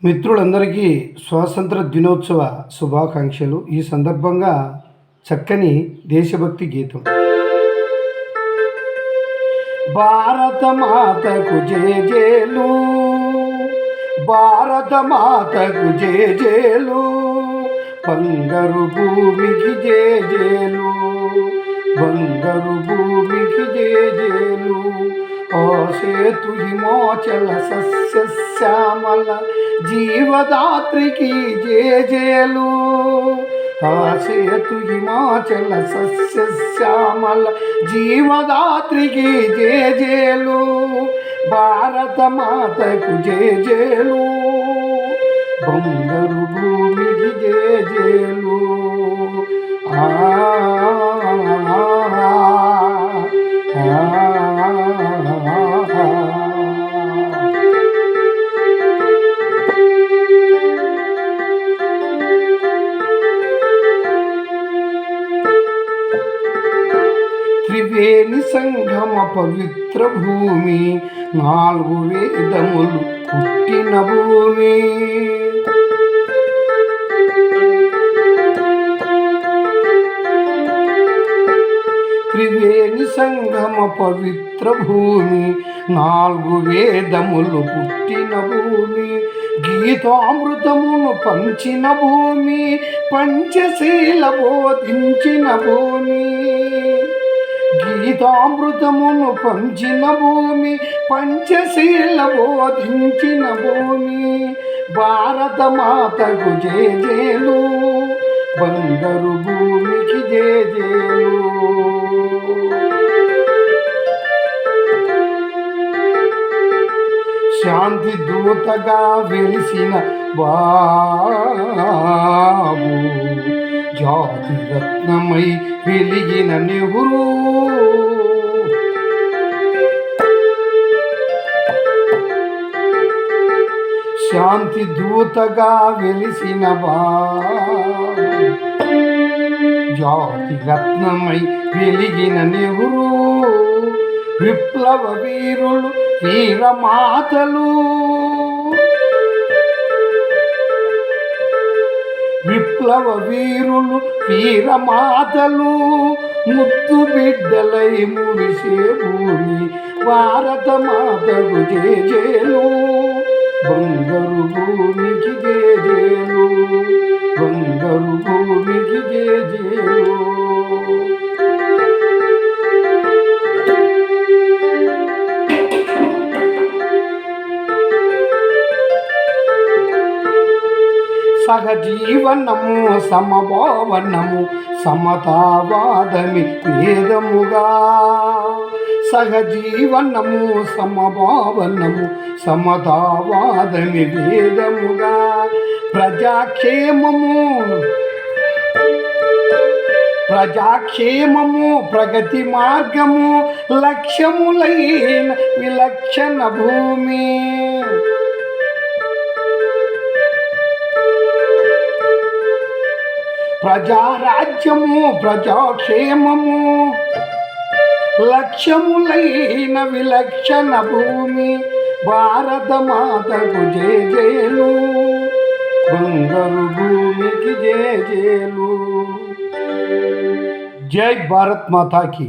మిత్రులందరికీ స్వాతంత్ర దినోత్సవ శుభాకాంక్షలు. ఈ సందర్భంగా చక్కని దేశభక్తి గీతం. భారత మాతకు జేజేలు, భారత మాతకు జేజేలు, బంగారు భూమికి జేజేలు, బంగారు భూమికి జేజేలు. సేతు హిమాచల సస్యశ్యామల జీవదాత్రికి జేజేలు, సేతు హిమాచల సస్యశ్యామల జీవదాత్రికి జేజేలు. భారత మాతకు జేజేలు, బంగారు భూమికి జేజేలు. త్రివేణి సంగమ పవిత్ర భూమి, 4 వేదములు పుట్టిన భూమి. త్రివేణి సంగమ పవిత్ర భూమి, 4 వేదములు పుట్టిన భూమి. గీతామృతమును పంచిన భూమి, పంచశీల బోధించిన భూమి. గీతామృతమును పంచిన భూమి, పంచశీల బోధించిన భూమి. భారత మాతకు జేజేలు, బంగారు భూమికి జేజేలు. శాంతి దూతగా వెలిసిన బాబు, జాతి రత్నమై వెలిగిన నెహ్రూ. శాంతి దూతగా వెలిసిన బాబు, జాతి రత్నమై వెలిగిన నెహ్రూ. విప్లవ వీరులు, వీరమాతలు, విప్లవ వీరులు, వీరమాతలు, ముద్దు బిడ్డలై మురిసే భూమి. భారత మాతకు జేజేలు, బంగారు భూమికి జేజేలు, బంగారు భూమికి జేజేలు. సహజీవనము, సమభావనము, సమతావాదమి వేదముగా. సహజీవనము, సమభావనము, సమతావాదమి వేదముగా. ప్రజాక్షేమము, ప్రజాక్షేమము, ప్రగతి మార్గము, లక్ష్యములైన విలక్షణ భూమి. ప్రజారాజ్యము, ప్రజాక్షేమము, లక్ష్యములైన విలక్షణ భూమి. భారత మాతకు జేజేలు, బంగారు భూమికి జేజేలు. జై భారత్ మాతాకి.